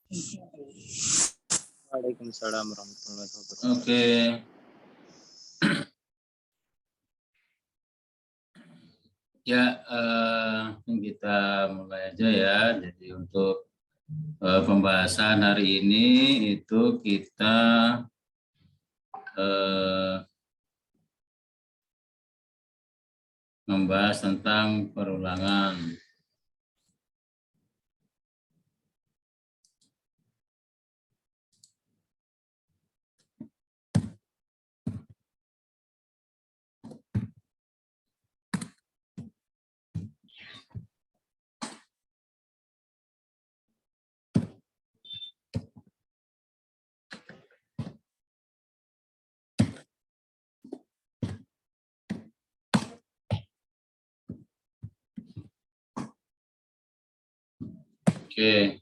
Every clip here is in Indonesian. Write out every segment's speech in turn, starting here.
Waalaikumsalam warahmatullahi wabarakatuh. Oke. Ya, kita mulai aja ya. Jadi untuk pembahasan hari ini itu kita membahas tentang perulangan. Oke.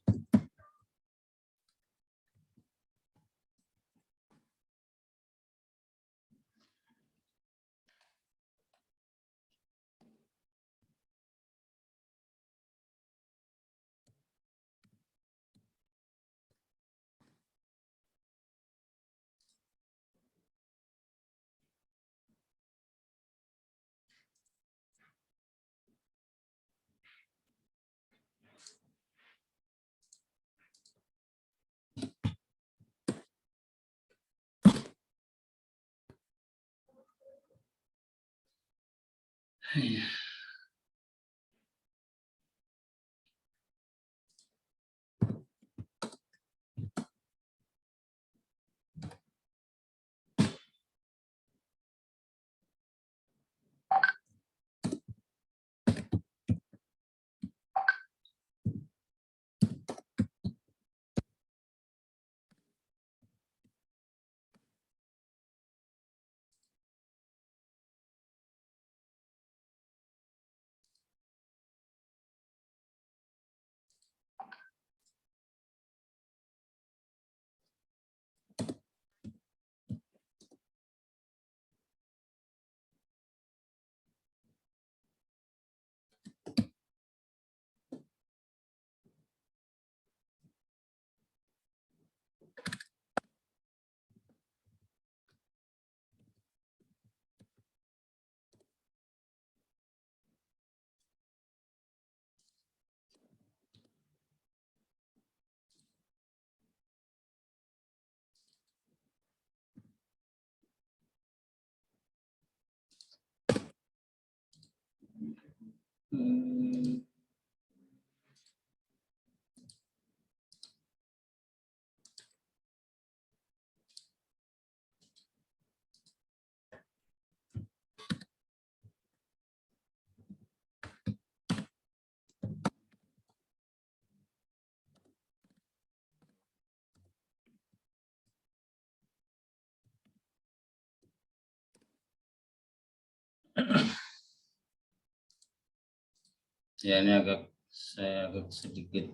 Ya, ini saya agak sedikit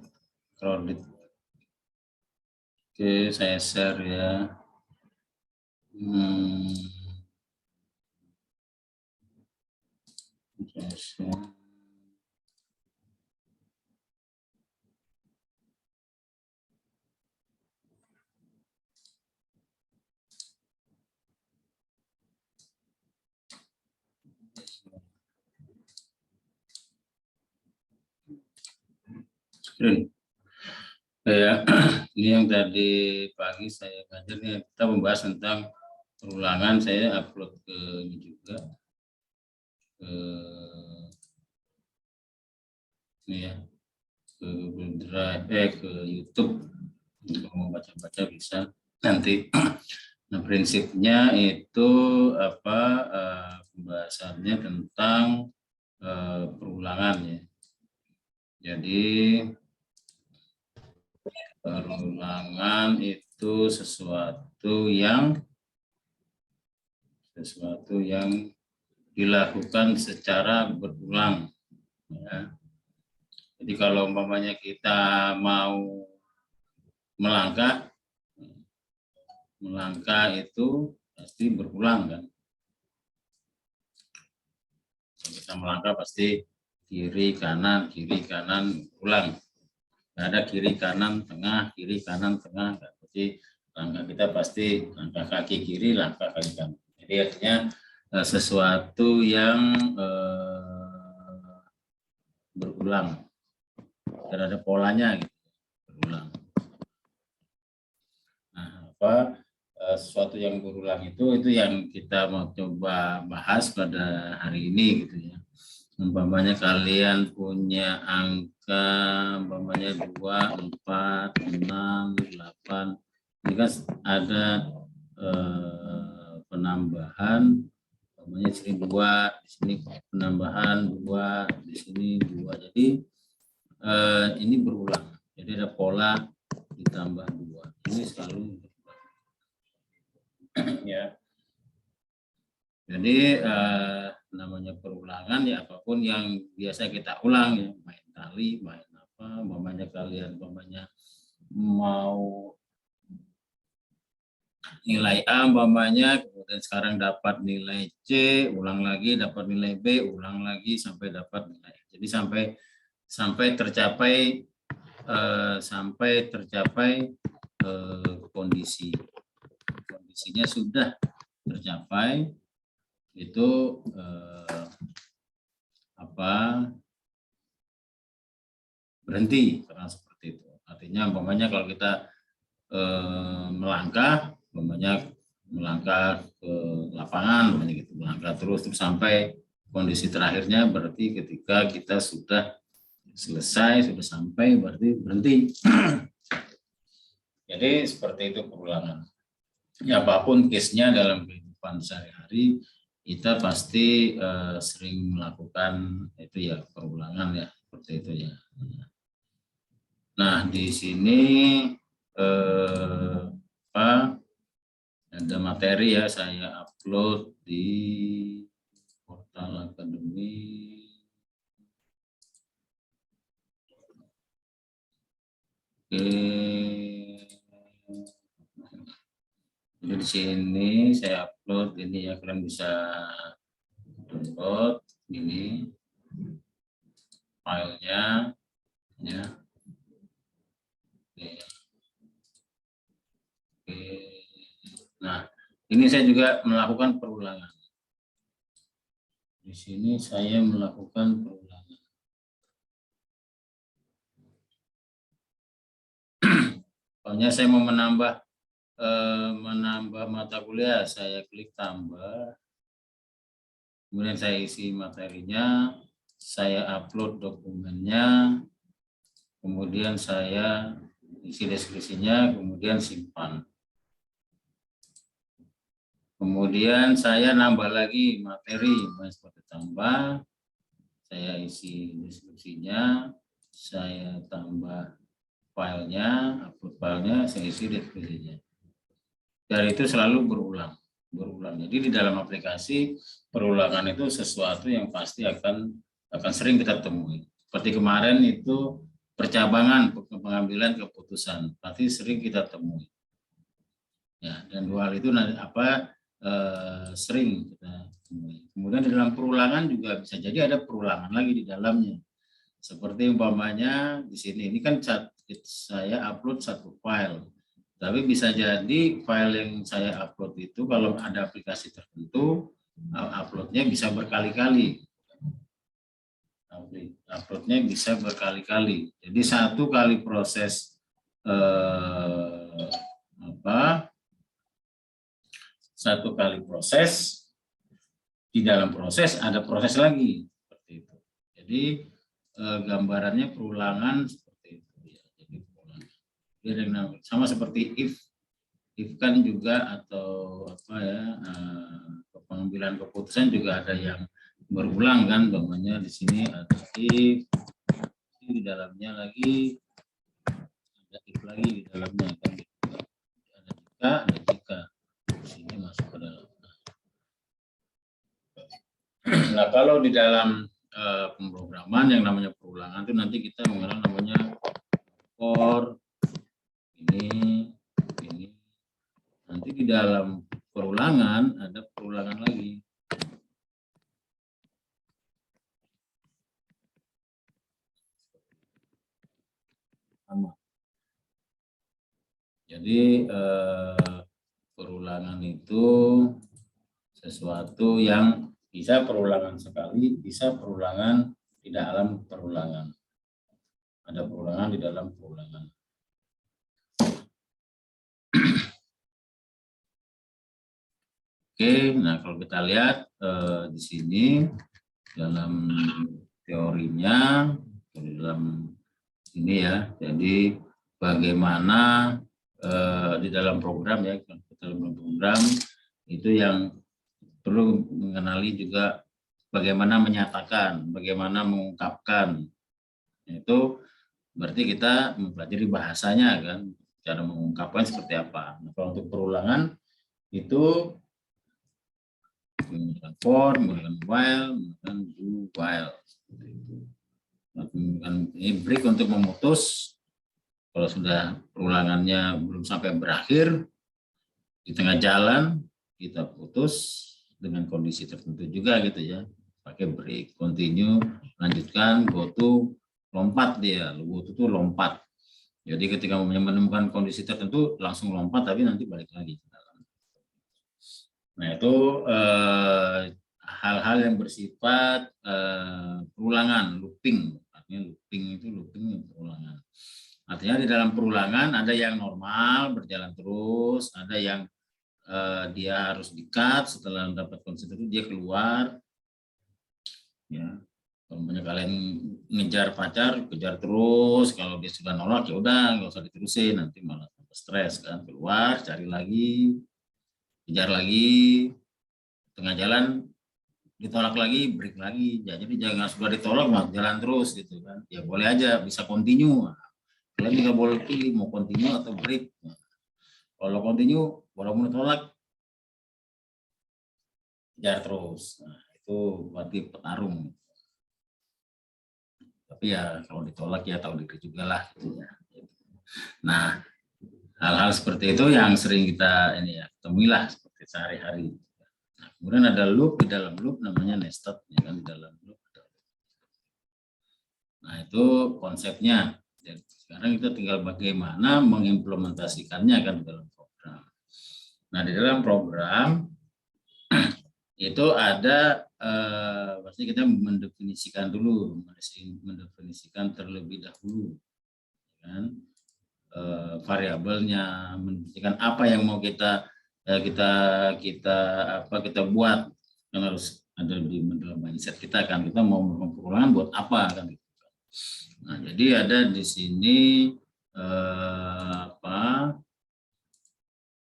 crowded. Oke, saya share ya. Saya share. Screen. Ya, ini yang tadi pagi saya ngajar nih, kita membahas tentang perulangan. Saya upload ke ini juga, ke ini ya, ke Google Drive, ke YouTube. Kalau mau baca-baca bisa nanti. Nah, prinsipnya itu apa, pembahasannya tentang perulangan ya. Jadi perulangan itu sesuatu yang dilakukan secara berulang. Ya. Jadi kalau umpamanya kita mau melangkah itu pasti berulang kan. Kita melangkah pasti kiri kanan ulang. Nggak ada kiri kanan tengah, kiri kanan tengah. Jadi langkah kita pasti langkah kaki kiri, langkah kaki kanan. Jadi artinya sesuatu yang berulang dan ada polanya gitu, berulang. Nah, sesuatu yang berulang itu yang kita mau coba bahas pada hari ini gitu ya. Umpamanya kalian punya angka umpamanya 2, 4, 6, 8. Ini kan ada penambahan umpamanya di sini 2, di sini penambahan 2, di sini 2. Jadi ini berulang. Jadi ada pola ditambah 2. Ini selalu ya. Jadi namanya perulangan ya apapun yang biasa kita ulang ya, main tali, main apa, umpamanya kalian umpamanya mau nilai A umpamanya, kemudian sekarang dapat nilai C, ulang lagi dapat nilai B, ulang lagi sampai dapat nilai. Jadi sampai tercapai kondisinya sudah tercapai itu berhenti karena seperti itu. Artinya umpamanya kalau kita melangkah ke lapangan gitu, melangkah terus sampai kondisi terakhirnya berarti ketika kita sudah selesai, sudah sampai berarti berhenti. Jadi seperti itu perulangan. Ya, apapun case-nya dalam kehidupan sehari-hari kita pasti sering melakukan itu ya perulangan ya seperti itu ya. Nah di sini ada materi ya saya upload di portal akademi. Oke. Jadi di sini saya upload ini ya, kalian bisa download ini filenya ya. Oke. Oke. Nah, ini saya juga melakukan perulangan. Di sini saya melakukan perulangan. Pokoknya saya mau menambah mata kuliah, saya klik tambah. Kemudian saya isi materinya, saya upload dokumennya, kemudian saya isi deskripsinya, kemudian simpan. Kemudian saya nambah lagi materi, seperti tambah, saya isi deskripsinya, saya tambah filenya, upload filenya, saya isi deskripsinya. Dan itu selalu berulang. Jadi di dalam aplikasi perulangan itu sesuatu yang pasti akan sering kita temui. Seperti kemarin itu percabangan pengambilan keputusan, pasti sering kita temui. Ya, dan dua hal itu sering kita temui. Kemudian di dalam perulangan juga bisa jadi ada perulangan lagi di dalamnya. Seperti umpamanya di sini, ini kan saya upload satu file. Tapi bisa jadi file yang saya upload itu kalau ada aplikasi tertentu, uploadnya bisa berkali-kali. Uploadnya bisa berkali-kali. Jadi satu kali proses di dalam proses ada proses lagi seperti itu. Jadi gambarannya perulangan seperti itu ya. Jadi sama seperti if kan juga atau pengambilan keputusan juga ada yang berulang kan, namanya di sini ada if, di dalamnya lagi ada if lagi di dalamnya kan, ada jika di sini masuk ke dalam. Nah kalau di dalam pemrograman yang namanya perulangan itu nanti kita mengenal namanya for ini. Nanti di dalam perulangan ada perulangan lagi. Jadi perulangan itu sesuatu yang bisa perulangan sekali, bisa perulangan di dalam perulangan. Ada perulangan di dalam perulangan. Oke, nah kalau kita lihat di sini dalam teorinya, di dalam ini ya, jadi bagaimana di dalam program ya, dalam program itu yang perlu mengenali juga bagaimana menyatakan, bagaimana mengungkapkan. Itu berarti kita mempelajari bahasanya kan, cara mengungkapkan seperti apa. Nah, kalau untuk perulangan itu menggunakan for, menggunakan while, menggunakan do while. Menggunakan break untuk memutus. Kalau sudah perulangannya belum sampai berakhir, di tengah jalan kita putus dengan kondisi tertentu juga gitu ya. Pakai break, continue, lanjutkan, go to, lompat dia. Go to itu lompat. Jadi ketika menemukan kondisi tertentu langsung lompat, tapi nanti balik lagi ke dalam. Nah itu hal-hal yang bersifat perulangan, looping. Artinya looping itu looping perulangan. Artinya di dalam perulangan ada yang normal berjalan terus, ada yang dia harus di-cut setelah dapat kondisi tertentu dia keluar. Ya, kalau kalian ngejar pacar, kejar terus. Kalau dia sudah nolak ya udah nggak usah diterusin, nanti malah tambah stres kan. Keluar, cari lagi, kejar lagi, tengah jalan ditolak lagi, break lagi. Ya, jadi jangan sudah ditolak nggak jalan terus gitu kan. Ya boleh aja bisa continue. Kalian juga boleh pilih mau continue atau break. Nah, kalau continue, walaupun ditolak, kejar terus. Nah, itu berarti petarung. Tapi ya kalau ditolak ya tahu diri juga lah gitu ya. Nah, hal-hal seperti itu yang sering kita ini ya temui lah seperti sehari-hari. Nah, kemudian ada loop, di dalam loop namanya nested ya kan, di dalam loop. Nah, itu konsepnya. Dan sekarang kita tinggal bagaimana mengimplementasikannya kan di dalam program. Nah, di dalam program itu ada pasti kita mendefinisikan dulu, mendefinisikan terlebih dahulu kan variabelnya, mendefinisikan apa yang mau kita buat, kan harus ada di dalam mindset kita kan, kita mau melakukan perulangan buat apa kan gitu. Nah, jadi ada di sini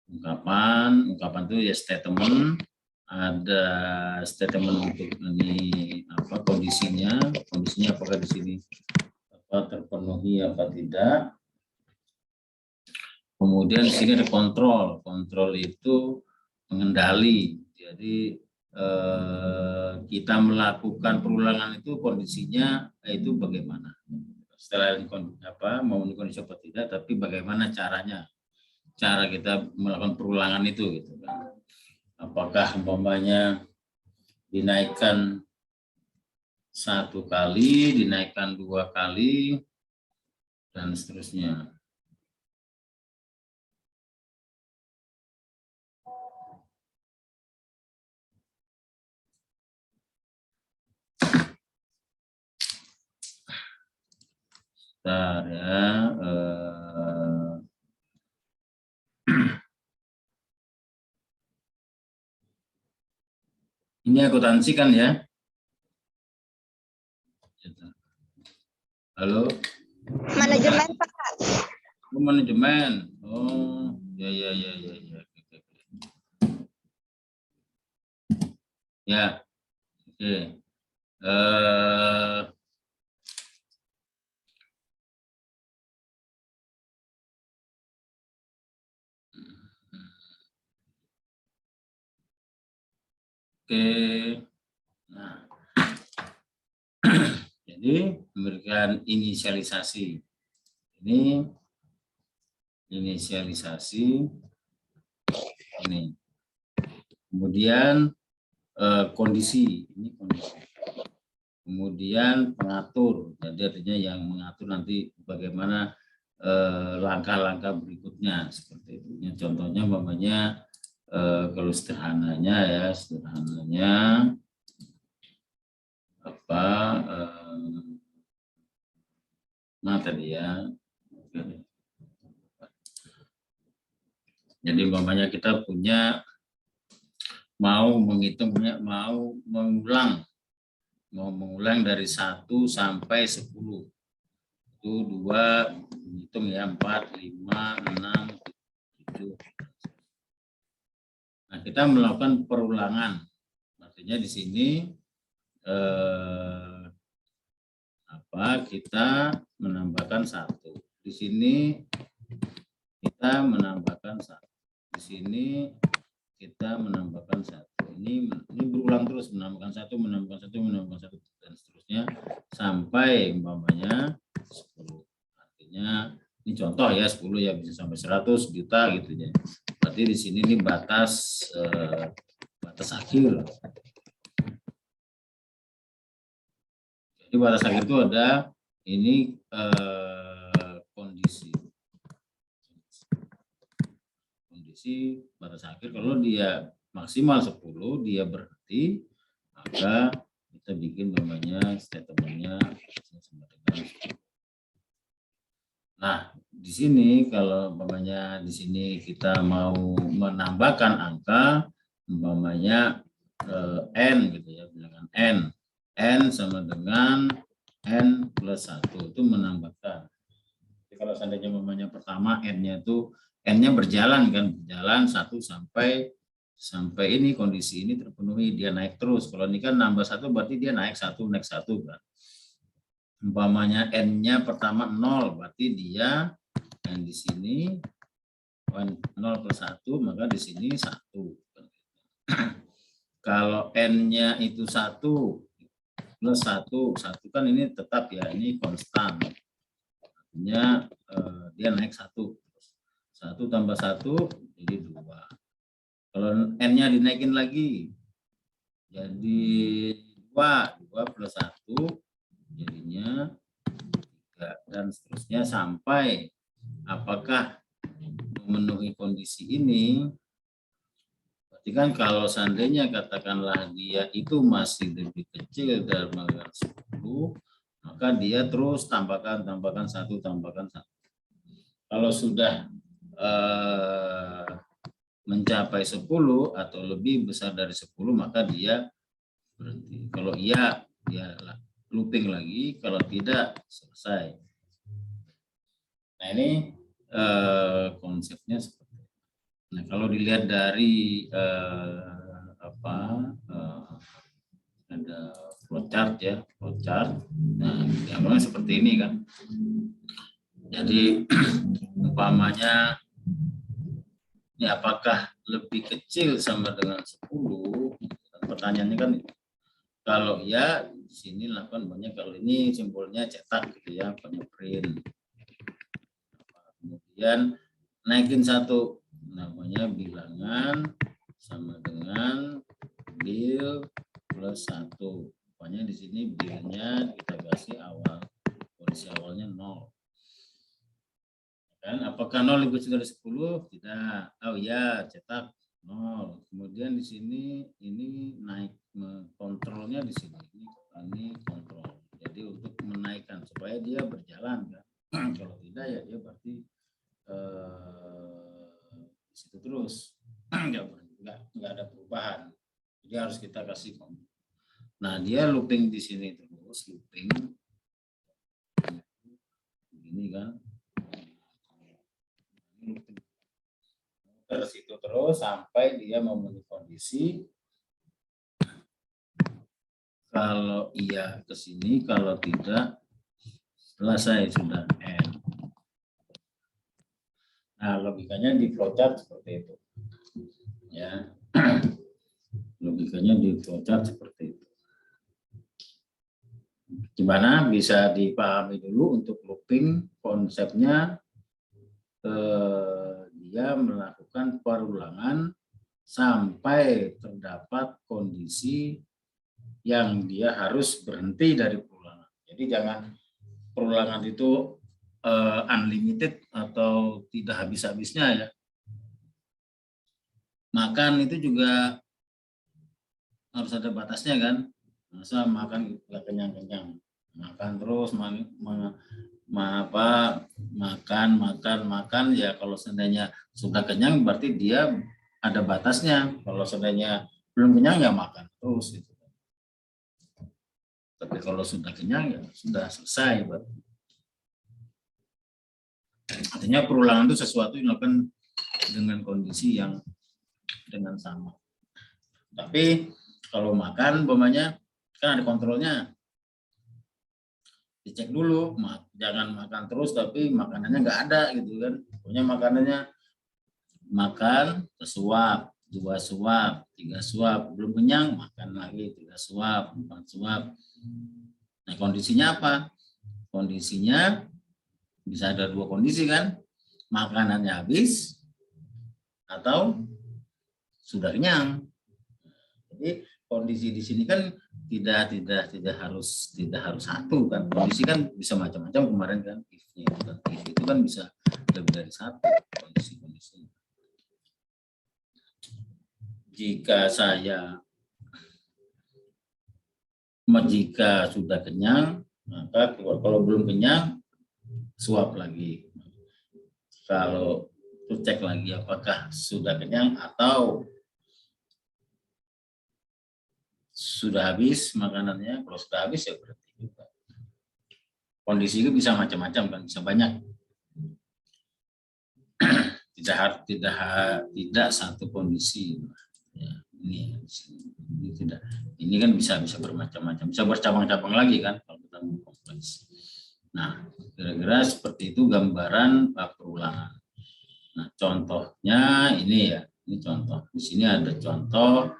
ungkapan itu ya statement. Ada statement untuk ini apa kondisinya apakah di sini terpenuhi apa tidak. Kemudian di sini ada kontrol itu pengendali. Jadi kita melakukan perulangan itu kondisinya itu bagaimana. Setelah memenuhi kondisi apa tidak, tapi bagaimana caranya, cara kita melakukan perulangan itu gitu kan. Apakah umpamanya dinaikkan 1 kali, dinaikkan 2 kali, dan seterusnya. Bentar ya. Ini akuntansi kan ya? Halo? Manajemen, Pak. Oh, manajemen. Oh, ya. Ya, oke. Oke. Nah. Jadi memberikan inisialisasi. Ini inisialisasi ini. Kemudian kondisi, ini kondisi. Kemudian pengatur, jadi artinya yang mengatur nanti bagaimana langkah-langkah berikutnya seperti itu. Contohnya umpamanya kalau sederhananya apa tadi ya. Jadi umpamanya kita punya mau mengulang dari 1 sampai 10. Itu 2, hitung ya, 4, 5, 6, 7. Nah, kita melakukan perulangan. Artinya di sini kita menambahkan 1. Di sini kita menambahkan 1. Di sini kita menambahkan 1. Ini berulang terus, menambahkan 1, menambahkan 1, menambahkan 1, dan seterusnya sampai umpamanya 10. Artinya ini contoh ya, 10 ya, bisa sampai 100 juta gitu ya. Berarti di sini ini batas akhir. Jadi batas akhir itu ada ini kondisi batas akhir. Kalau dia maksimal 10, dia berhenti, maka kita bikin namanya statementnya sama dengan 10. Nah, di sini kalau umpamanya di sini kita mau menambahkan angka, umpamanya n gitu ya, bilangan n sama dengan n plus 1 itu menambahkan. Jadi kalau seandainya umpamanya pertama n-nya berjalan kan, berjalan 1 sampai ini kondisi ini terpenuhi, dia naik terus. Kalau ini kan nambah 1 berarti dia naik 1 kan. Umpamanya n-nya pertama 0, berarti dia yang di sini 0 plus 1, maka di sini 1. Kalau n-nya itu 1 plus 1 kan ini tetap ya, ini konstan. Artinya dia naik 1 tambah 1 jadi 2. Kalau n-nya dinaikin lagi jadi 2 plus 1 jadinya 3, dan seterusnya sampai apakah memenuhi kondisi ini. Berarti kan kalau seandainya katakanlah dia itu masih lebih kecil dari 10, maka dia terus tambahkan 1, tambahkan 1. Kalau sudah mencapai 10 atau lebih besar dari 10, maka dia berhenti. Kalau iya, dia looping lagi. Kalau tidak, selesai. Nah, ini konsepnya seperti itu. Nah, kalau dilihat dari ada flowchart ya, flowchart. Nah, gambarnya seperti ini kan. Jadi umpamanya ini apakah lebih kecil sama dengan 10? Pertanyaannya kan kalau ya di sini lakukan banyak, kalau ini simbolnya cetak gitu ya, banyak print. Kemudian naikin 1, namanya bilangan sama dengan bil plus 1. Pokoknya di sini bilnya kita kasih awal, kondisi awalnya 0. Dan apakah 0 lebih kecil dari 10? Tidak. Oh ya, cetak 0. Kemudian di sini ini naik, kontrolnya di sini. Ini kontrol. Jadi untuk menaikkan supaya dia berjalan kan. Kalau tidak ya dia berarti di situ terus. Enggak ada perubahan. Jadi harus kita kasih kontrol. Nah, dia looping di sini terus, looping. Begini kan. Terus itu terus sampai dia memenuhi kondisi. Kalau iya ke sini, kalau tidak selesai, sudah N. Nah, logikanya di flowchart seperti itu. Ya. Logikanya di flowchart seperti itu. Gimana bisa dipahami dulu untuk looping konsepnya. Dia melakukan perulangan sampai terdapat kondisi yang dia harus berhenti dari perulangan. Jadi jangan perulangan itu unlimited atau tidak habis-habisnya ya. Makan itu juga harus ada batasnya kan. Masa makan nggak kenyang-kenyang, makan terus makan ya, kalau seandainya sudah kenyang berarti dia ada batasnya. Kalau seandainya belum kenyang ya makan terus gitu. Tapi kalau sudah kenyang ya sudah selesai. Artinya perulangan itu sesuatu yang dilakukan dengan kondisi yang dengan sama. Tapi kalau makan umpamanya kan ada kontrolnya. Dicek dulu, jangan makan terus tapi makanannya nggak ada gitu kan. Pokoknya makanannya makan sesuap, 2 suap, 3 suap, belum kenyang makan lagi 3 suap, 4 suap. Nah, kondisinya apa? Kondisinya bisa ada 2 kondisi kan, makanannya habis atau sudah kenyang. Jadi kondisi di sini kan tidak harus satu kan, kondisi kan bisa macam-macam. Kemarin kan if-nya itu kan bisa lebih dari satu kondisi. Jika sudah kenyang, maka kalau belum kenyang suap lagi. Kalau cek lagi apakah sudah kenyang atau sudah habis makanannya. Kalau sudah habis ya berarti juga. Kondisi itu bisa macam-macam kan, bisa banyak. Tidak satu kondisi. Ya, ini tidak. Ini kan bisa bermacam-macam, bisa bercabang-cabang lagi kan kalau kita mau kompleks. Nah, kira-kira seperti itu gambaran perulangan. Nah, contohnya ini ya, ini contoh. Di sini ada contoh.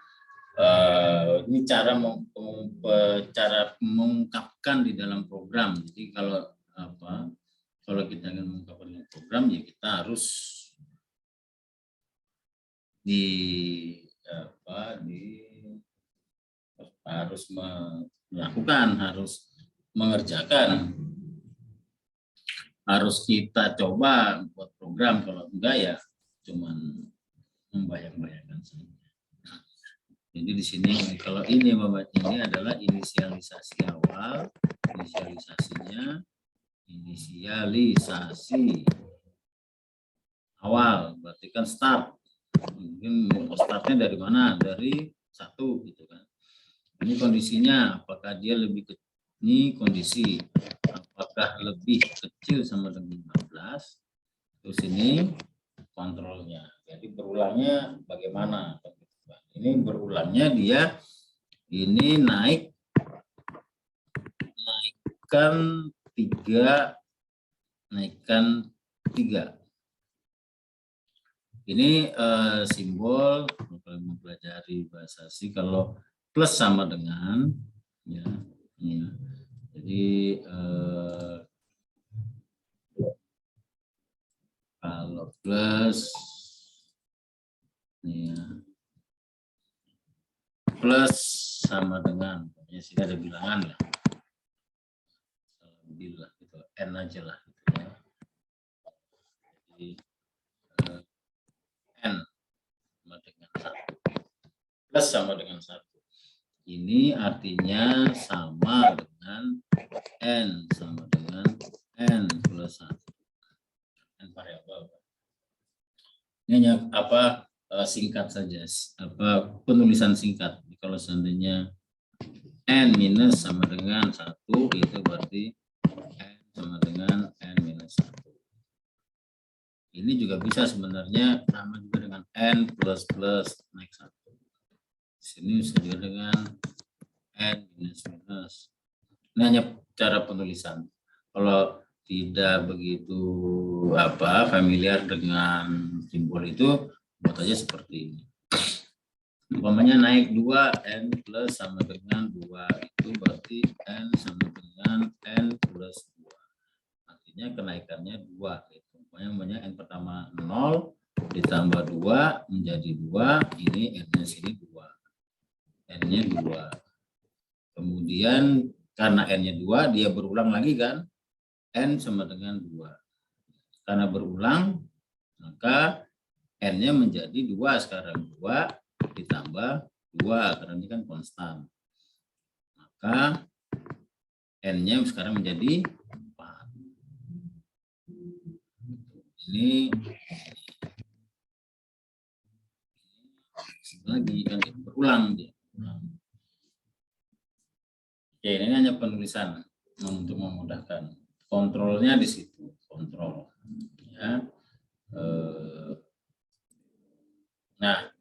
Ini cara mengungkapkan di dalam program. Jadi kalau kita ingin mengungkapkan dalam program ya kita harus melakukan, harus mengerjakan, harus kita coba buat program. Kalau enggak ya cuman membayang-bayangkan saja. Jadi di sini kalau ini adalah inisialisasi awal, inisialisasi awal, berarti kan start. Mungkin startnya dari mana? Dari 1 gitu kan. Ini kondisinya, apakah dia lebih kecil? Ini kondisi, apakah lebih kecil sama dengan 15? Terus ini kontrolnya. Jadi berulangnya bagaimana? Ini berulangnya dia ini naikkan 3. Ini simbol kalau mempelajari bahasa asing, kalau plus sama dengan ya. Jadi kalau plus ya, plus sama dengan, pokoknya sini ada bilangan lah, bila gitu, n aja lah gitu ya. Jadi n sama dengan 1, plus sama dengan 1. Ini artinya sama dengan n sama dengan n plus 1. N variabel. Ini hanya singkat saja, penulisan singkat. Kalau seandainya n minus sama dengan 1, itu berarti n sama dengan n minus 1. Ini juga bisa sebenarnya sama juga dengan n plus naik 1. Di sini bisa juga dengan n minus minus. Ini hanya cara penulisan. Kalau tidak begitu familiar dengan simbol itu, buat aja seperti ini. Umpamanya naik 2, n plus sama dengan 2, itu berarti n sama dengan n plus 2. Artinya kenaikannya 2. Umpamanya n pertama 0, ditambah 2 menjadi 2, ini n-nya sini 2. N-nya 2. Kemudian karena n-nya 2, dia berulang lagi kan. N sama dengan 2. Karena berulang, maka N-nya menjadi 2 sekarang. 2 ditambah 2, karena ini kan konstan. Maka N-nya sekarang menjadi 4. Ini lagi kan berulang dia. Oke, ini hanya penulisan untuk memudahkan. Kontrolnya di situ, kontrol. Ya. Nah,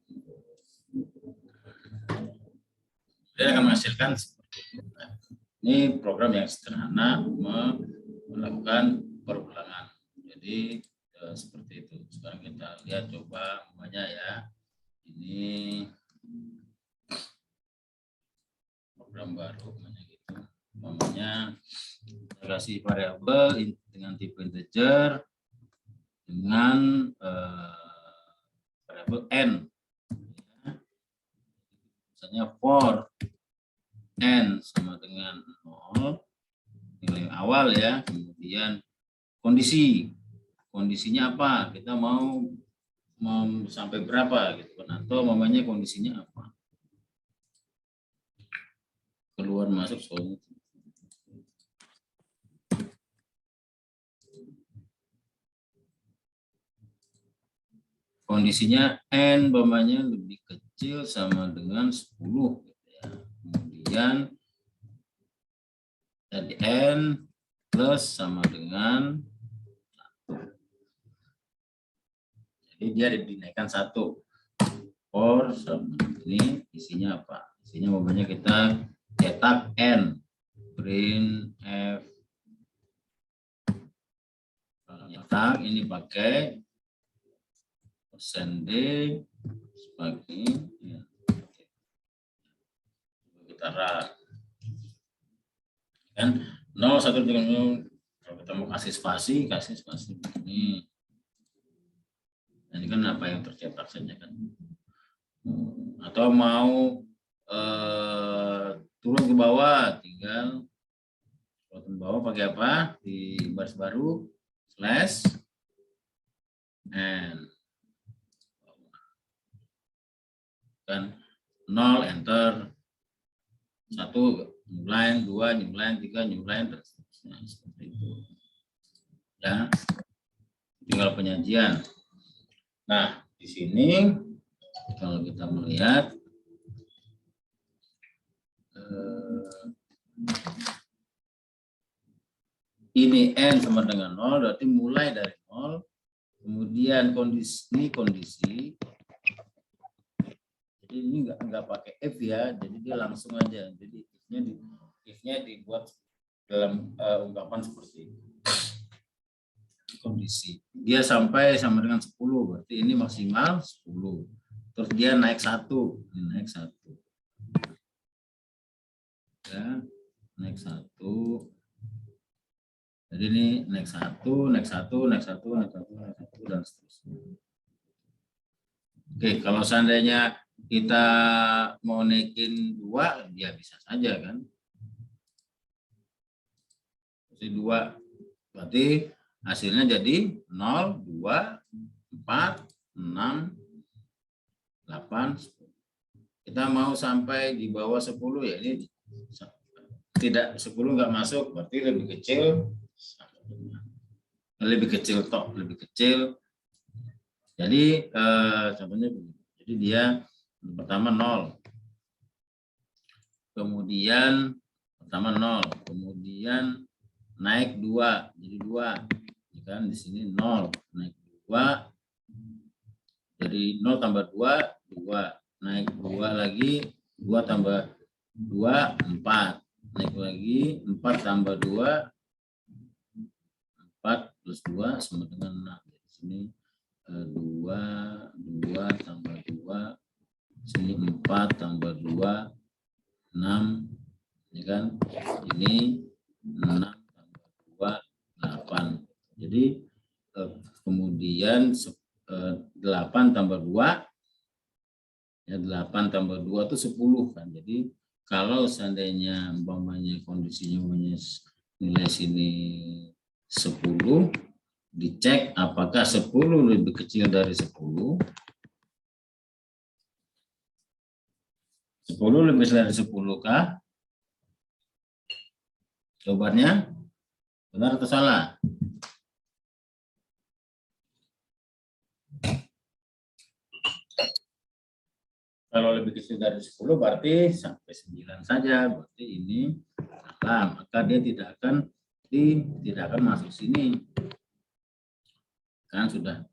dia akan menghasilkan seperti itu. Ini program yang sederhana melakukan perulangan. Jadi seperti itu. Sekarang kita lihat coba umpamanya ya. Ini program baru namanya gitu. Umpamanya kita kasih variabel dengan tipe integer dengan variabel n. Misalnya for n sama dengan 0, nilai awal ya, kemudian kondisinya apa, kita mau sampai berapa gitu kan, atau mamanya kondisinya apa, keluar masuk soalnya. Kondisinya n mamanya lebih kecil sama dengan 10 gitu ya. Kemudian dari n plus sama dengan 1. Jadi dia dinaikkan 1. Or ini isinya apa? Isinya mamanya kita cetak n, print f. Cetak ini pakai %d sebagai ya, kita kan 0 1 dengan 0. Kalau kita mau kasih spasi begini. Ini kan apa yang tercetak saja kan. Atau mau turun ke bawah, tinggal turun ke bawah pakai apa? Di baris baru slash n. Kan 0 enter, 1 new line, 2 new line, 3 new line, dan seterusnya seperti itu. Ya, tinggal penyajian. Nah, di sini kalau kita melihat ini n sama dengan 0, berarti mulai dari 0, kemudian kondisi. Jadi ini enggak pakai if ya, jadi dia langsung aja. Jadi if-nya dibuat dalam ungkapan seperti itu. Kondisi. Dia sampai sama dengan 10, berarti ini maksimal 10. Terus dia naik 1, ini naik 1. Ya, naik 1. Jadi ini naik 1, naik 1, naik 1, naik 1, naik 1, dan seterusnya. Oke, kalau seandainya kita mau naikin 2, dia bisa saja kan. Jadi 2, berarti hasilnya jadi 0, 2, 4, 6, 8, 10. Kita mau sampai di bawah 10 ya, ini tidak 10 nggak masuk, berarti lebih kecil. Lebih kecil tok, lebih kecil. Jadi contohnya begini. Jadi dia pertama 0. Kemudian pertama 0, kemudian naik 2, jadi 2. Kan di sini 0, naik 2. Jadi 0 tambah 2, 2. Naik 2 lagi, 2 tambah 2, 4. Naik lagi, 4 tambah 2, 4 plus 2 sama dengan 6. Di sini 2 tambah 2, sini 4 tambah 2, 6, ya kan? Ini 6 tambah 2, 8. Jadi kemudian 8 tambah 2, ya 8 tambah 2 itu 10 kan. Jadi kalau seandainya umpamanya kondisinya nilai sini 10, dicek apakah 10 lebih kecil dari 10. 10 lebih dari 10 kah? Jawabannya benar atau salah? Kalau lebih kecil dari 10 berarti sampai 9 saja, berarti ini salah, maka dia tidak akan masuk sini. Kan sudah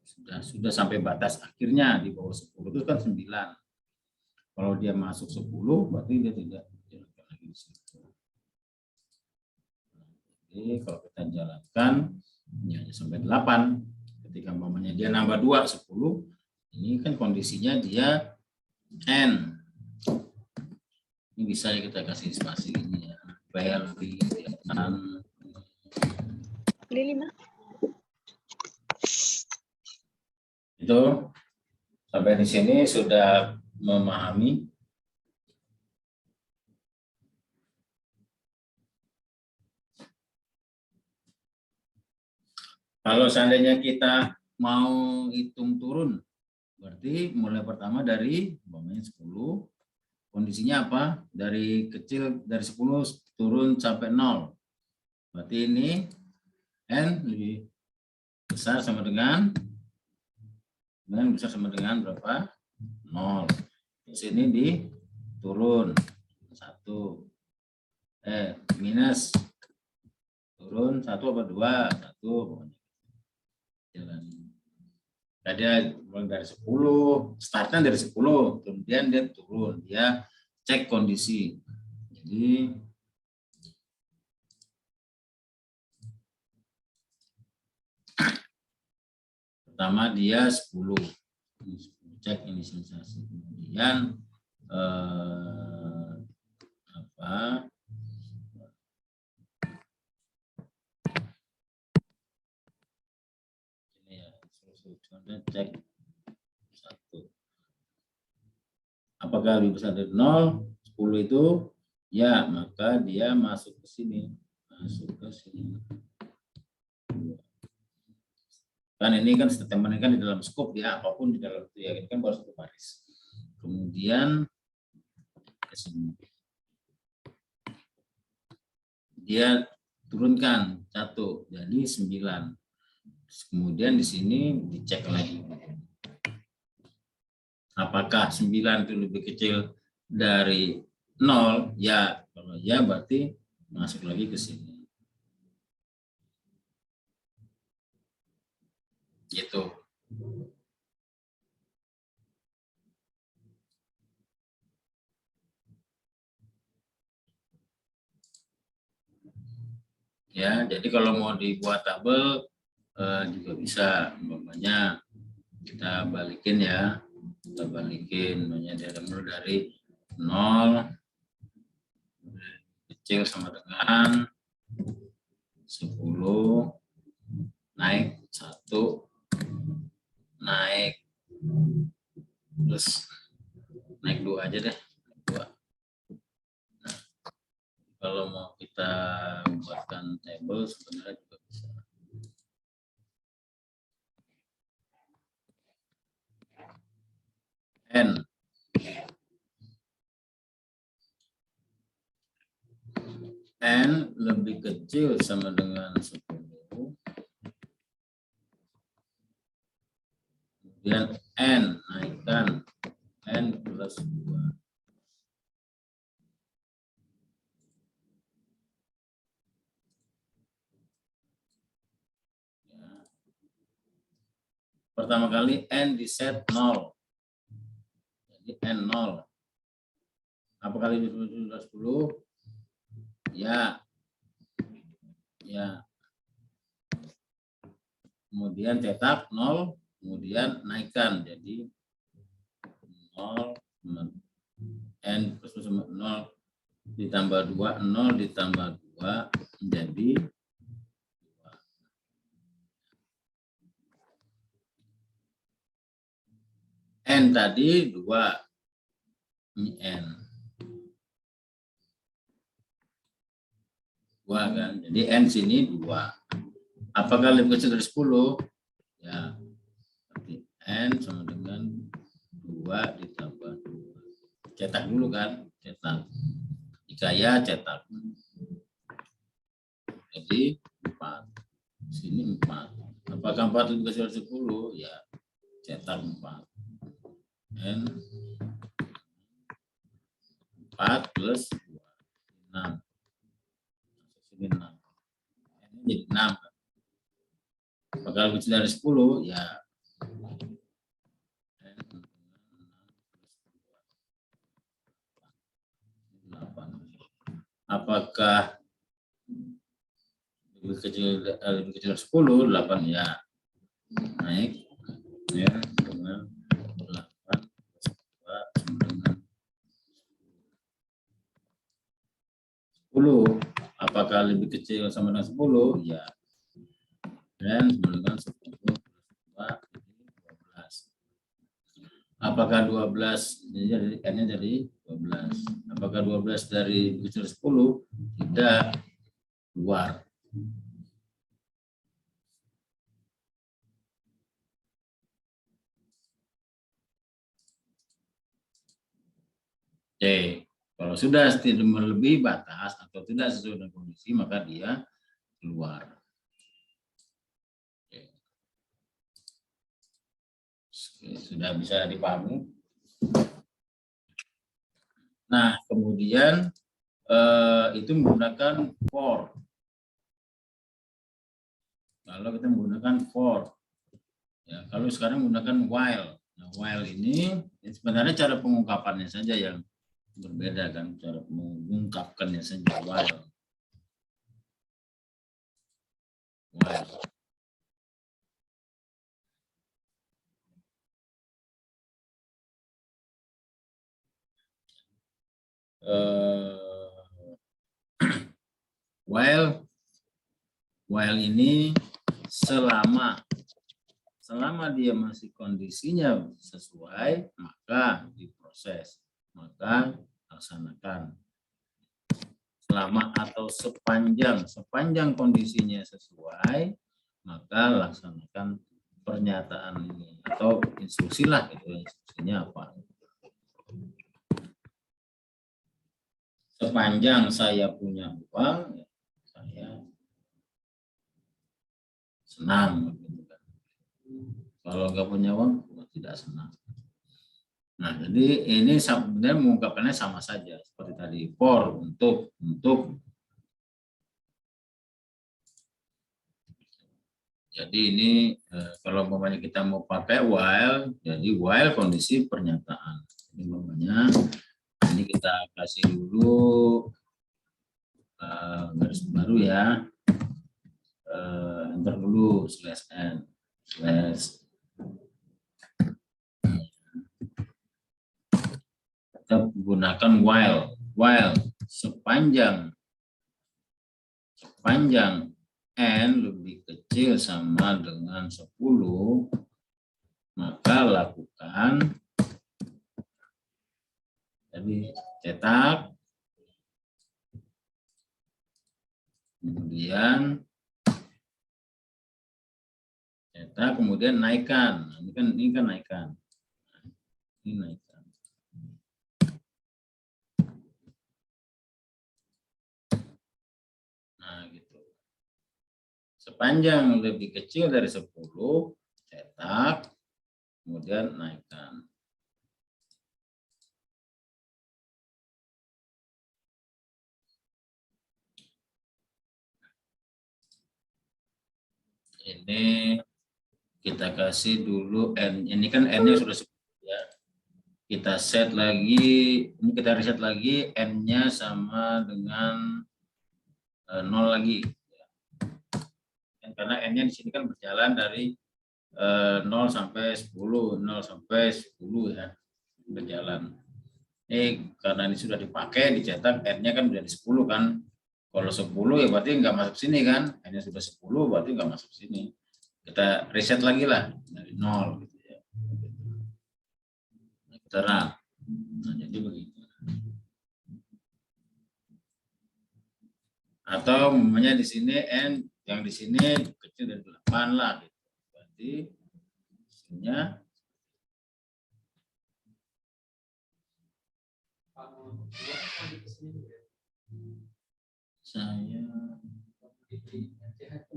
sampai batas akhirnya di bawah 10 itu kan 9. Kalau dia masuk 10 berarti dia tidak lagi di situ. Jadi kalau kita jalankan ya sampai 8. Ketika umpamanya dia nambah 2 10, ini kan kondisinya dia N. Ini bisa kita kasih spasi ini ya. Biar lebih kelihatan. 5. Itu sampai di sini sudah memahami. Kalau seandainya kita mau hitung turun, berarti mulai pertama dari umpamanya 10, kondisinya apa? Dari kecil, dari 10 turun sampai 0. Berarti ini N lebih besar sama dengan berapa? 0. Di sini diturun 1. Minus turun 1 apa 2? 1. Jalan. Tadi mulai dari 10, startnya dari 10, kemudian dia turun, dia cek kondisi. Jadi pertama dia 10, cek inisialisasi, kemudian cek 1. Apakah lebih besar dari 0? 10 itu ya, maka dia masuk ke sini. Kan ini kan statement kan di dalam skop ya, apapun di dalam itu ya, ini kan baru satu baris. Kemudian ke sini. Dia turunkan 1 jadi 9. Kemudian di sini dicek lagi. Apakah 9 itu lebih kecil dari 0? Ya, kalau ya berarti masuk lagi ke sini. Gitu. Ya, jadi kalau mau dibuat tabel juga bisa, umpamanya kita balikin ya, dia mulai dari 0 kecil sama dengan 10, naik 1, naik terus naik 2 aja deh, 2. Nah, kalau mau kita buatkan table sebenarnya juga bisa. N lebih kecil sama dengan 10. Kemudian N naikkan N plus 2. Ya. Pertama kali N di set 0. Jadi N 0. Apa kali 10? Ya. Ya. Kemudian cetak 0, kemudian naikkan jadi 0 N plus 0 ditambah 2, 0 ditambah 2 menjadi 2. N tadi 2. Ini N. 2 kan. Jadi N sini 2. Apakah lebih kecil dari 10? Ya, berarti N sama dengan 2 ditambah 2. Cetak dulu kan, cetak. Jika ya, cetak. Jadi 4. Sini 4. Apakah 4 lebih kecil dari 10? Ya, cetak 4. N 4 plus 2. 6. Sini 6. Ini jadi 6. Apakah lebih kecil dari 10? Ya. Apakah lebih kecil dari 10? 8 ya. Naik ya dengan 8 dengan 10. Apakah lebih kecil sama dengan 10? Ya. Dan dengan 10 plus 2 12. Apakah 12 jadi N-nya jadi 12? Apakah 12 dari kecil 10? Tidak, keluar. Oke, kalau sudah tidak melebihi batas atau tidak sesuai dengan kondisi, maka dia keluar. Oke, sudah bisa dipahami. Nah, kemudian itu menggunakan for. Kalau kita menggunakan for, ya, kalau sekarang menggunakan while. Nah, while ini sebenarnya cara pengungkapannya saja yang berbeda kan, cara mengungkapkannya saja. While. While ini selama dia masih kondisinya sesuai, maka diproses, maka laksanakan. Selama atau sepanjang kondisinya sesuai, maka laksanakan pernyataan ini atau instruksi lah, itu instruksinya apa. Sepanjang saya punya uang, ya, saya senang. Kalau nggak punya uang, tidak senang. Nah, jadi ini sebenarnya mengungkapkannya sama saja seperti tadi. For, untuk. Jadi ini kalau umpamanya kita mau pakai while, jadi while kondisi pernyataan. Ini umpamanya ini kita kasih dulu garis baru ya. Enter dulu /n kita gunakan while sepanjang N lebih kecil sama dengan 10, maka lakukan, jadi cetak, kemudian cetak, kemudian naikkan. Ini kan naikkan. Ini naikkan. Nah, gitu. Sepanjang lebih kecil dari 10, cetak, kemudian naikkan. Ini kita kasih dulu N. Ini kan N-nya sudah 10 ya. Kita set lagi, ini kita reset lagi, N-nya sama dengan 0 lagi. Karena N-nya di sini kan berjalan dari 0 sampai 10, 0 sampai 10 ya, berjalan. Ini karena ini sudah dipakai, dicetak, N-nya kan menjadi 10 kan. Kalau 10 ya berarti nggak masuk sini kan, N-nya sudah 10 berarti nggak masuk sini. Kita reset lagi lah dari 0 gitu ya. Terang. Nah, jadi begitu. Atau namanya di sini N Yang di sini kecil dari 8 lah gitu. Berarti hasilnya saya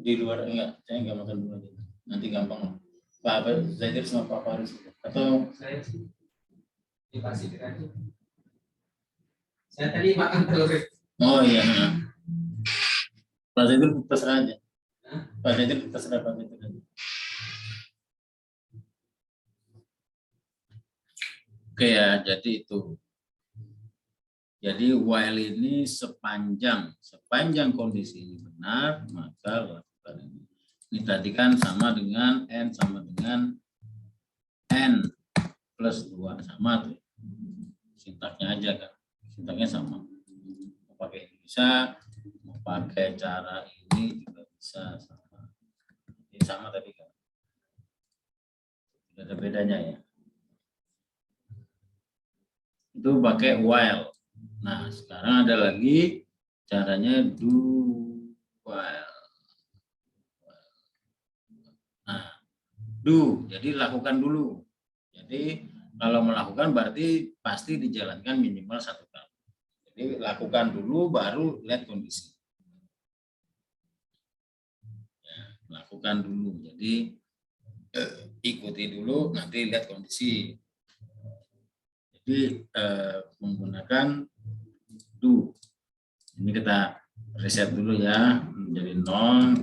di luar enggak, saya enggak makan dulu aja. Nanti gampang. Pak Zaidir sama Pak Faris atau Saya sih dikasih aja. Saya tadi makan telur. oh iya. Pak Zaidir terserah aja. Pak Zaidir terserah Pak Zaidir aja. Oke ya, jadi itu. Jadi while ini sepanjang kondisi ini benar, maka lakukan ini. Ini tadi kan sama dengan N sama dengan N plus 2 sama tuh. Sintaknya aja kan. Sintaknya sama. Mau pakai ini bisa, mau pakai cara ini juga bisa sama. Ini sama tadi kan. Tidak ada bedanya ya. Itu pakai while. Nah, sekarang ada lagi caranya do while. Nah, do, jadi lakukan dulu. Jadi kalau melakukan berarti pasti dijalankan minimal 1 kali. Jadi lakukan dulu baru lihat kondisi. Ya, lakukan dulu. Jadi ikuti dulu, nanti lihat kondisi. Jadi menggunakan do. Ini kita reset dulu ya, menjadi 0,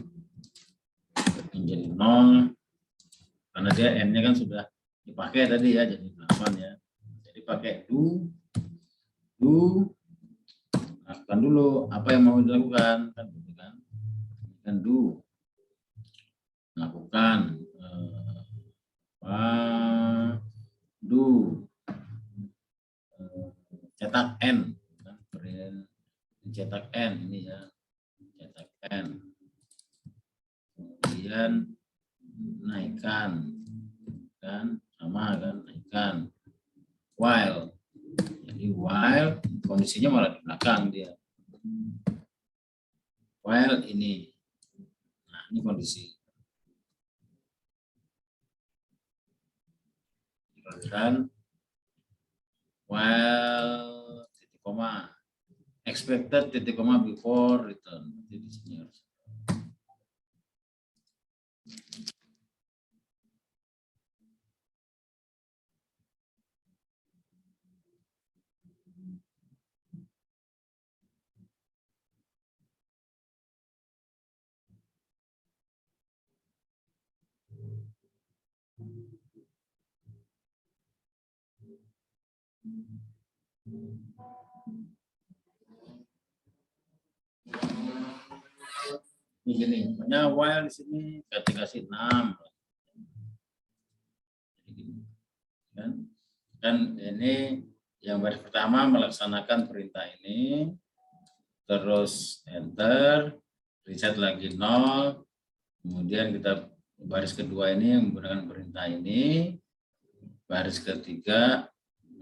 karena dia n-nya kan sudah dipakai tadi ya, jadi 8 ya. Jadi pakai do, lakukan dulu apa yang mau dilakukan kan, gitu kan? Dan do, lakukan do, cetak n. Cetak N ini ya, cetak N, kemudian naikkan kan, sama kan, naikkan while. Jadi while kondisinya malah di belakang dia, while ini. Nah, ini kondisi dan while titik koma expected titik koma before return. Jadi di sini harus ini makanya while di sini kasih 6 kan ini yang baris pertama melaksanakan perintah ini, terus enter, reset lagi 0, kemudian kita baris kedua ini menggunakan perintah ini, baris ketiga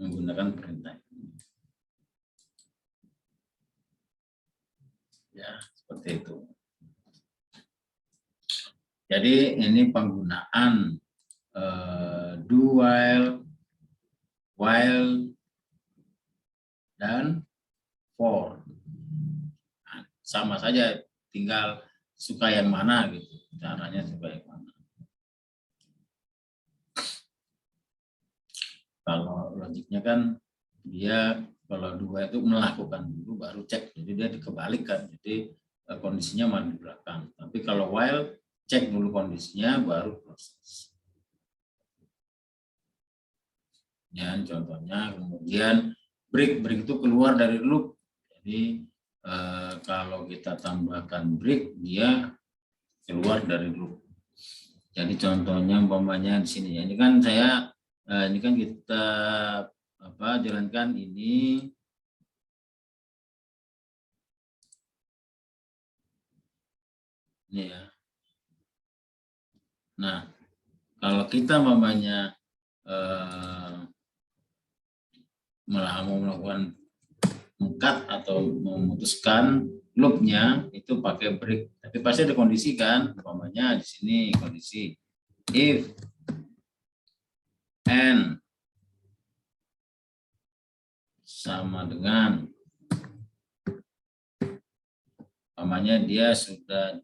menggunakan perintah ini. Ya, seperti itu. Jadi ini penggunaan do while, dan for. Nah, sama saja, tinggal suka yang mana gitu. Caranya suka yang mana. Kalau logiknya kan dia kalau dua itu melakukan dulu baru cek, jadi dia dikebalikan. Jadi kondisinya malah di belakang. Tapi kalau while cek dulu kondisinya baru proses. Ya, contohnya kemudian break itu keluar dari loop. Jadi kalau kita tambahkan break dia keluar dari loop. Jadi contohnya umpamanya di sini ya. Ini kan saya ini kan kita jalankan ini. Ini ya. Nah, kalau kita umpamanya mau melakukan mengkat atau memutuskan loopnya itu pakai break. Tapi pasti ada kondisi kan, umpamanya di sini kondisi if n sama dengan umpamanya dia sudah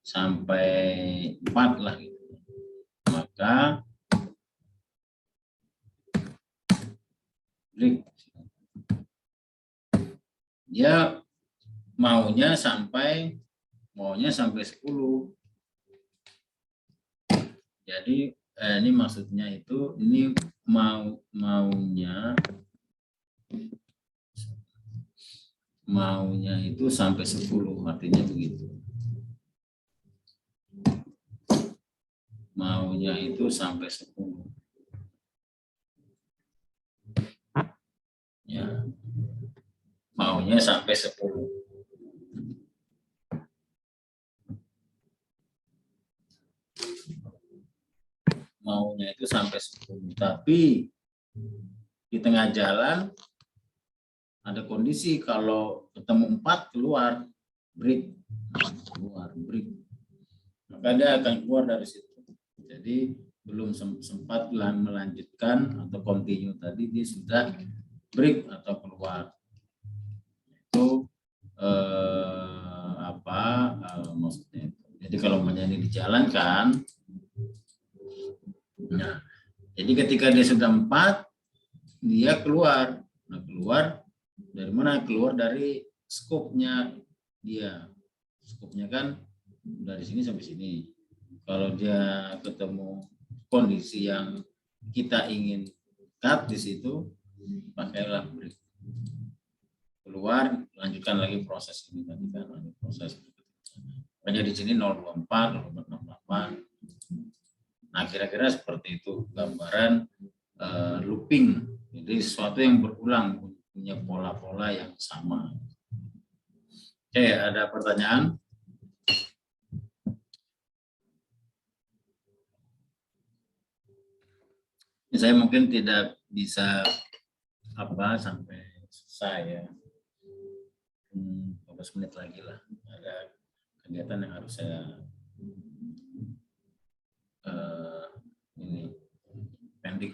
sampai 4 lah gitu. Maka break. Dia maunya sampai 10. Jadi ini maksudnya itu ini maunya itu sampai 10, artinya begitu. Maunya itu sampai 10. Ya. Maunya sampai 10. Maunya itu sampai 10. Tapi di tengah jalan ada kondisi kalau ketemu 4 keluar break. Maka dia akan keluar dari situ. Jadi belum sempat melanjutkan atau continue tadi, dia sudah break atau keluar. Itu maksudnya itu. Jadi kalau ini dijalankan, nah, jadi ketika dia sudah 4, dia keluar. Nah, keluar dari mana? Keluar dari skopnya dia. Skopnya kan dari sini sampai sini. Kalau dia ketemu kondisi yang kita ingin cut di situ, pakailah break. Keluar, lanjutkan lagi proses ini tadi kan, proses. Hanya di sini 024, 048. Nah, kira-kira seperti itu gambaran looping. Jadi sesuatu yang berulang, punya pola-pola yang sama. Oke, ada pertanyaan? Saya mungkin tidak bisa sampai selesai ya. 15 menit lagi lah. Ada kegiatan yang harus saya ini pending.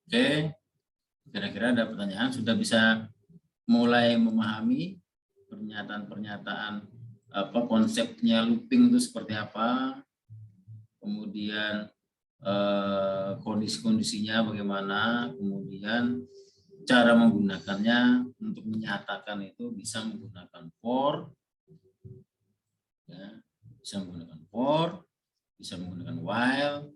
Oke, kira-kira ada pertanyaan? Sudah bisa mulai memahami pernyataan-pernyataan konsepnya looping itu seperti apa, kemudian kondisi-kondisinya bagaimana, kemudian cara menggunakannya untuk menyatakan itu bisa menggunakan for, ya, bisa menggunakan for, bisa menggunakan while,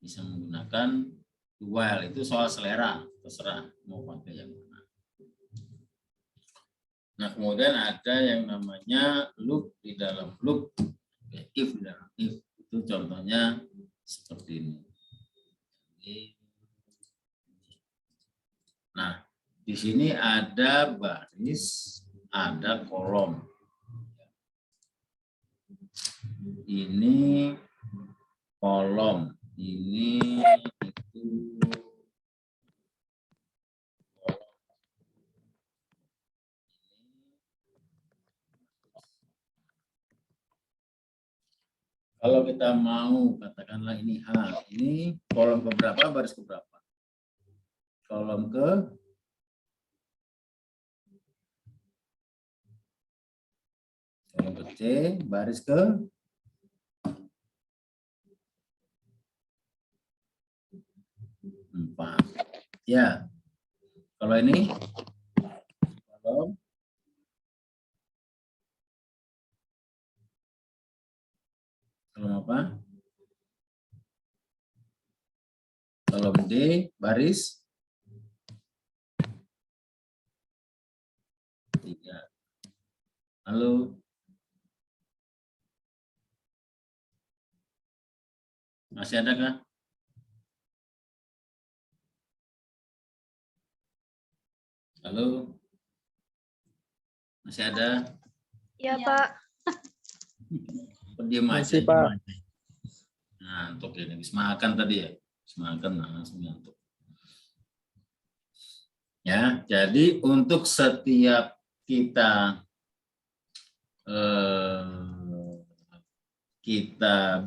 bisa menggunakan while. Itu soal selera, terserah mau pakai yang mana. Nah, kemudian ada yang namanya loop di dalam loop, if di dalam if. Itu contohnya seperti ini. Nah, di sini ada baris, ada kolom. Ini kolom, ini itu kalau kita mau katakanlah ini H, ini kolom keberapa, baris keberapa? Kolom ke C, baris ke 4. Ya. Kalau ini kolom apa? Kolom D, baris 3. Halo. Masih ada kah? Halo. Masih ada? Ya, Pak. Diam aja. Masih, Pak. Nah, untuk ini habis makan tadi ya. Habis makan langsung ngantuk. Ya, jadi untuk setiap kita kita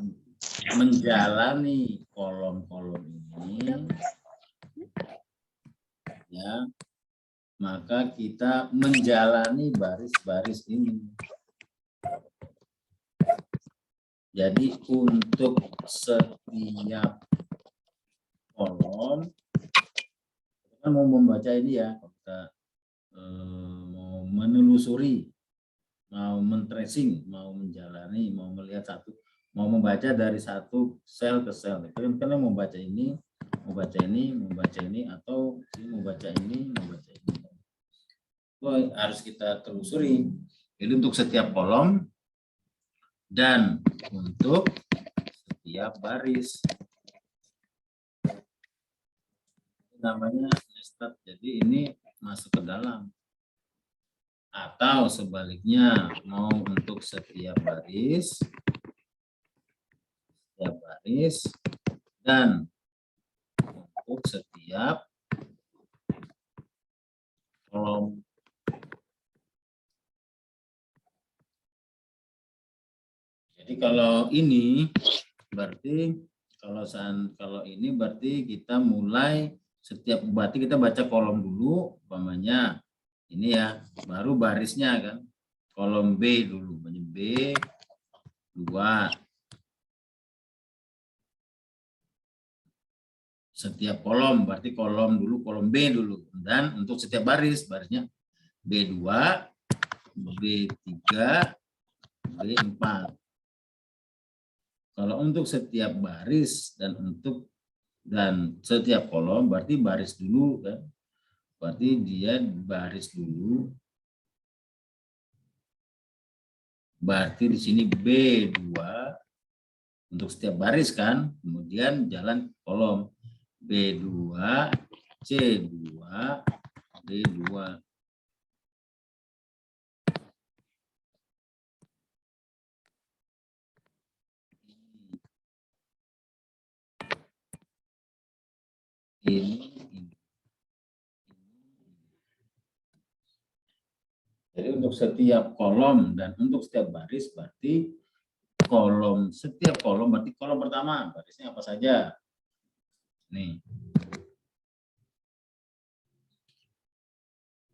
menjalani kolom-kolom ini, ya, maka kita menjalani baris-baris ini. Jadi untuk setiap kolom, kita mau membaca ini ya, kita mau menelusuri, mau men-tracing, mau menjalani, mau melihat satu, mau membaca dari satu sel ke sel. Kalian mau membaca ini, membaca ini, membaca ini, atau membaca ini, membaca ini. Itu harus kita telusuri. Jadi untuk setiap kolom dan untuk setiap baris. Namanya nested. Jadi ini masuk ke dalam. Atau sebaliknya, mau untuk setiap baris dan untuk setiap kolom. Jadi kalau ini berarti kalau ini berarti kita mulai berarti kita baca kolom dulu, umpamanya ini ya, baru barisnya kan. Kolom B dulu, B 2. Setiap kolom berarti kolom dulu, kolom B dulu, dan untuk setiap barisnya B2, B3, B4. Kalau untuk setiap baris dan setiap kolom berarti baris dulu kan. Berarti dia baris dulu. Berarti di sini B2 untuk setiap baris kan, kemudian jalan kolom B2, C2, D2. Ini. Jadi untuk setiap kolom dan untuk setiap baris berarti setiap kolom berarti kolom pertama barisnya apa saja. Nih.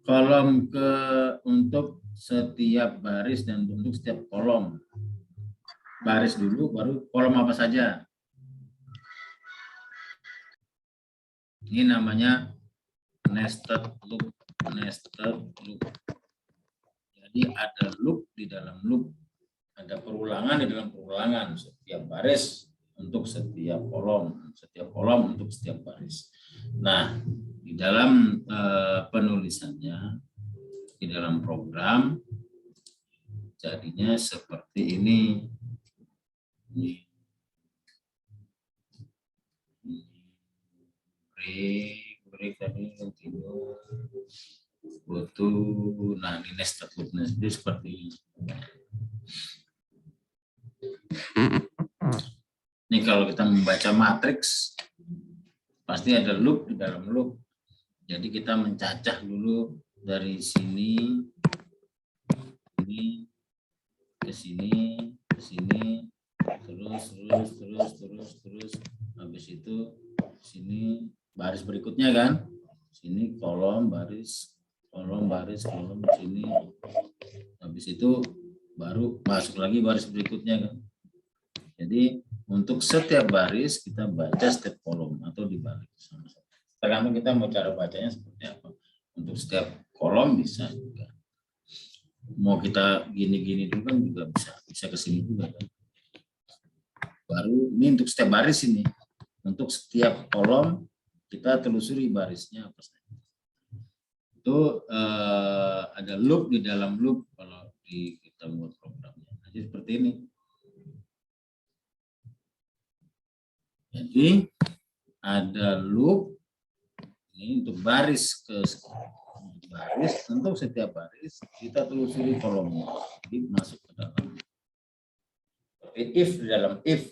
Kolom untuk setiap baris dan untuk setiap kolom. Baris dulu baru kolom apa saja. Ini namanya nested loop. Jadi ada loop di dalam loop. Ada perulangan di dalam perulangan. Setiap baris untuk setiap kolom. Setiap kolom untuk setiap baris. Nah, di dalam penulisannya, di dalam program, jadinya seperti ini. Break tadi continue butuh. Nah, ini nested loopnya seperti ini. Ini kalau kita membaca matriks pasti ada loop di dalam loop. Jadi kita mencacah dulu dari sini ini ke sini terus habis itu sini baris berikutnya kan, sini kolom baris sini, habis itu baru masuk lagi baris berikutnya kan. Jadi untuk setiap baris kita baca setiap kolom atau dibalik. Tergantung kita mau cara bacanya seperti apa. Untuk setiap kolom bisa juga. Mau kita gini-gini dulu kan juga bisa ke sini juga kan. Baru ini untuk setiap baris ini. Untuk setiap kolom kita telusuri barisnya apa saja. Itu ada loop di dalam loop kalau kita buat programnya. Jadi seperti ini. Jadi ada loop ini untuk baris ke baris, untuk setiap baris kita telusuri kolomnya, jadi masuk ke dalam. If di dalam if,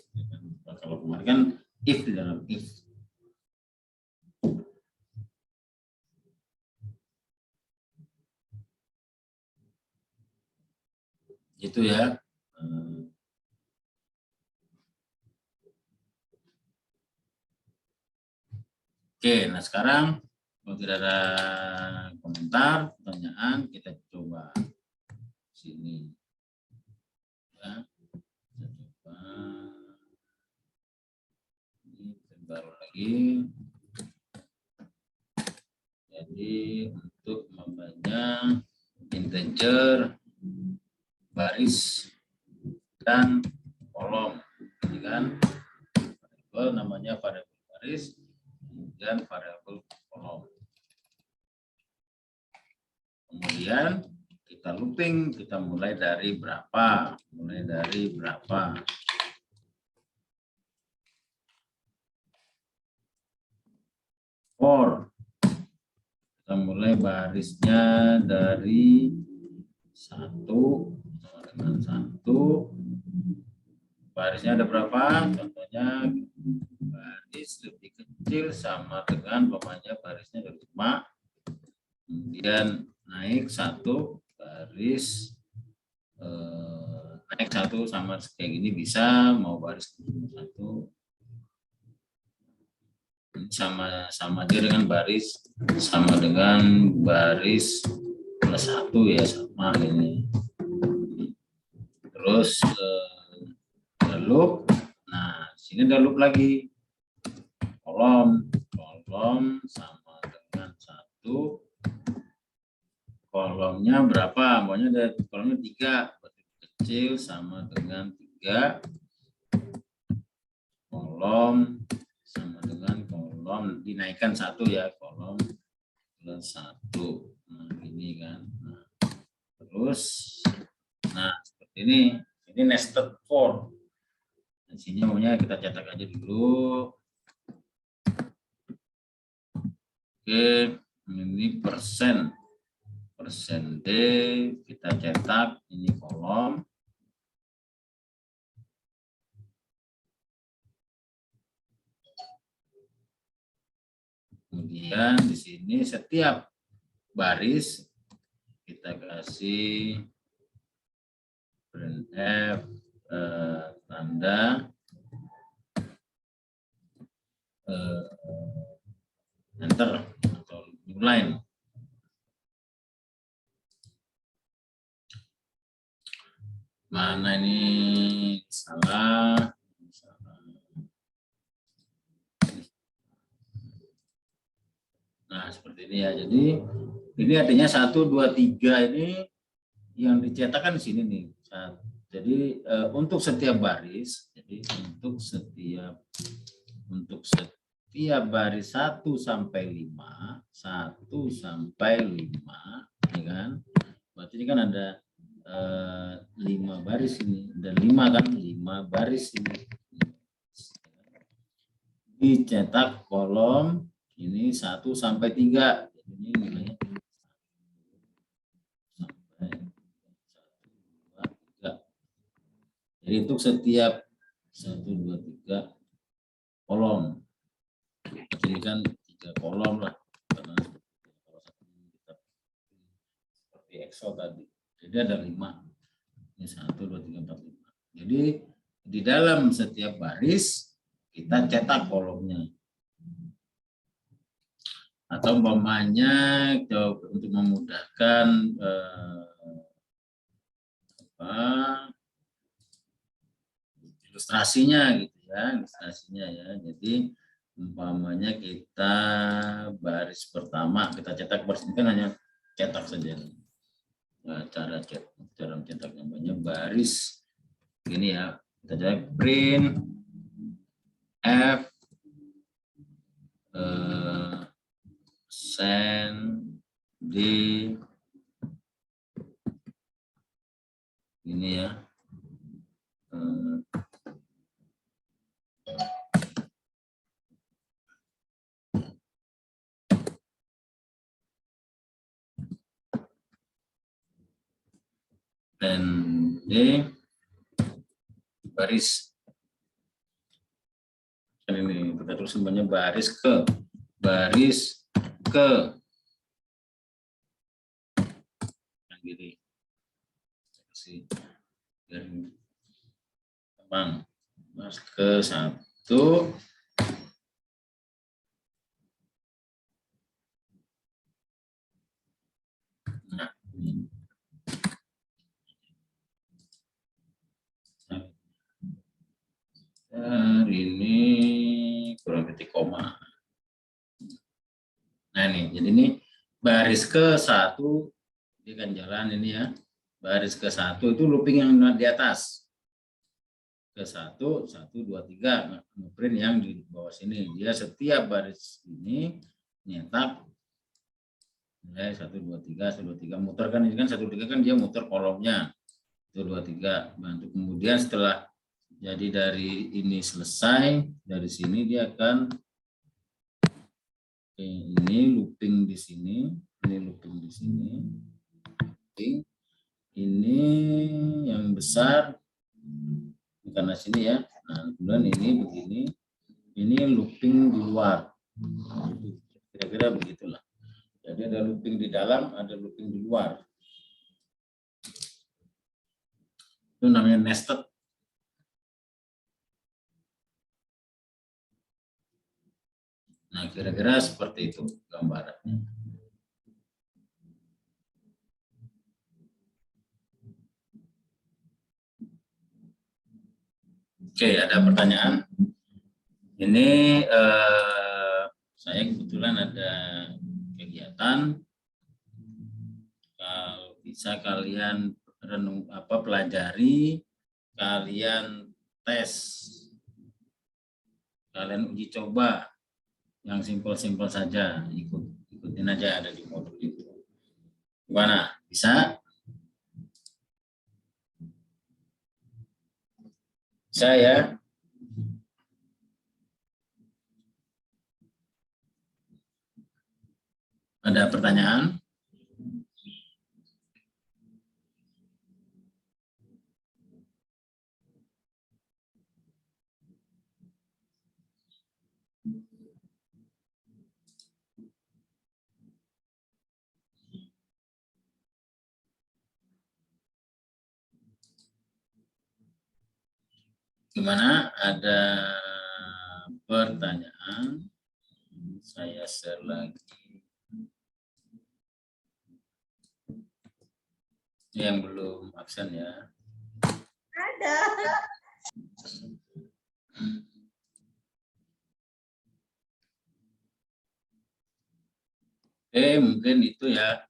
kalau kemarin kan if di dalam if. Itu ya. Oke, nah sekarang kalau tidak ada komentar, pertanyaan, kita coba sini. Ya, kita coba. Ini baru lagi. Jadi untuk membaca integer, baris, dan kolom, ini kan variabel namanya variabel baris, kemudian variabel kolom. Kemudian kita looping, kita mulai dari berapa? Mulai dari berapa? For. Kita mulai barisnya dari 1 sama dengan 1. Barisnya ada berapa? Contohnya baris lebih kecil sama dengan barisnya ada 5. Kemudian naik 1 baris, naik 1 sama kayak gini bisa, mau baris 1 sama dia dengan baris, sama dengan baris plus 1 ya, sama ini. Terus loop, nah sini ada loop lagi, kolom sama dengan 1. Kolomnya berapa? Maunya ada kolomnya 3, berarti kecil sama dengan 3. Kolom sama dengan kolom, dinaikkan 1 ya, kolom plus 1. Nah ini kan. Nah, terus, nah seperti ini nested for. Di sini maunya kita cetak aja dulu. Oke, ini persen D, kita cetak, ini kolom. Kemudian di sini setiap baris kita kasih printf tanda enter atau new line. Mana ini salah? Nah, seperti ini ya. Jadi ini artinya 1, 2, 3 ini yang dicetakkan di sini nih. Jadi untuk setiap baris, jadi untuk setiap baris 1 sampai 5, 1 sampai 5, ya kan? Berarti ini kan ada 5 baris ini, dan 5 kan, 5 baris ini. Dicetak kolom ini 1 sampai 3. Ini nilainya sampai 1, 2, 3. Jadi untuk setiap 1, 2, 3 kolom. Ini kan 3 kolom lah, karena kalau satu kita seperti Excel tadi. Jadi ada 5. Ini 1, 2, 3, 4, 5. Jadi di dalam setiap baris kita cetak kolomnya. Atau umpamanya untuk memudahkan ilustrasinya gitu ya, Jadi umpamanya kita baris pertama kita cetak, baris ini kan hanya cetak saja. Nah, cara mencetak namanya baris ini ya, kita cetak print F send D ini ya, dan D baris. Dan ini kita tulis semuanya baris ke yang gini. biar gampang. Mas ke 1. Nah, ini. Ini kurang titik koma. Nah ini, jadi ini baris ke 1 dia kan jalan ini ya. Baris ke 1 itu looping yang di atas. Ke 1, 1, 2, 3 ngeprint yang di bawah sini. Dia setiap baris ini nyetak nilai 1, 2, 3, 1, 2, 3 muter kan ini kan 1, 2, 3 kan dia muter kolomnya. 1, 2, 3 bantu. Kemudian setelah jadi dari ini selesai, dari sini dia akan ini looping di sini, ini looping di sini. Ini yang besar karena sini ya. Nah, kemudian ini begini. Ini looping di luar. Kira-kira begitulah. Jadi ada looping di dalam, ada looping di luar. Itu namanya nested. Nah, kira-kira seperti itu gambarannya. Oke, ada pertanyaan? Ini saya kebetulan ada kegiatan. Kalau bisa kalian pelajari, kalian tes, kalian uji coba yang simpel-simpel saja, ikutin aja ada di modul itu. Gimana? Bisa? Bisa ya? Ada pertanyaan? Gimana? Ada pertanyaan? Saya share lagi. Yang belum absen ya. Ada. Mungkin itu ya.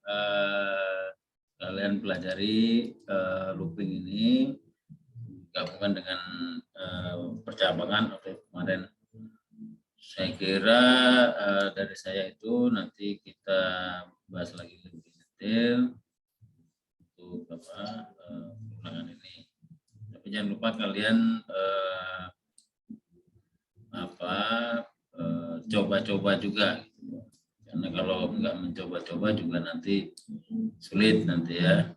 Kalian pelajari looping ini gabungan dengan percabangan atau kemarin. Saya kira dari saya itu nanti kita bahas lagi lebih detail untuk ulangan ini. Tapi jangan lupa kalian coba-coba juga. Karena kalau nggak mencoba-coba juga nanti sulit nanti ya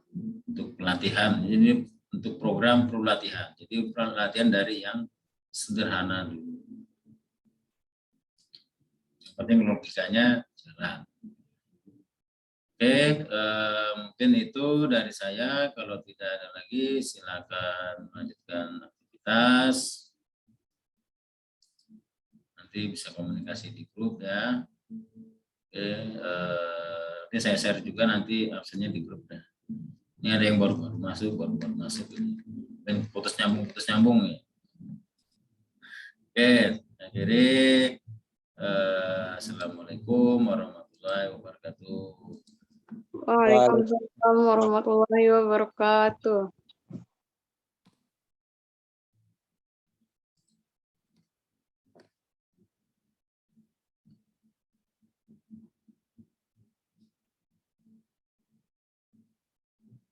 untuk pelatihan. Ini untuk program perlu latihan. Jadi pelatihan dari yang sederhana dulu. Yang penting logikanya jalan. Oke, mungkin itu dari saya. Kalau tidak ada lagi, silakan lanjutkan aktivitas. Nanti bisa komunikasi di grup ya. Oke, ini saya share juga nanti absennya di grup ya. Ini ada yang baru masuk ini. Dan putus nyambung ya. Oke, akhiri. Assalamualaikum warahmatullahi wabarakatuh. Waalaikumsalam warahmatullahi wabarakatuh.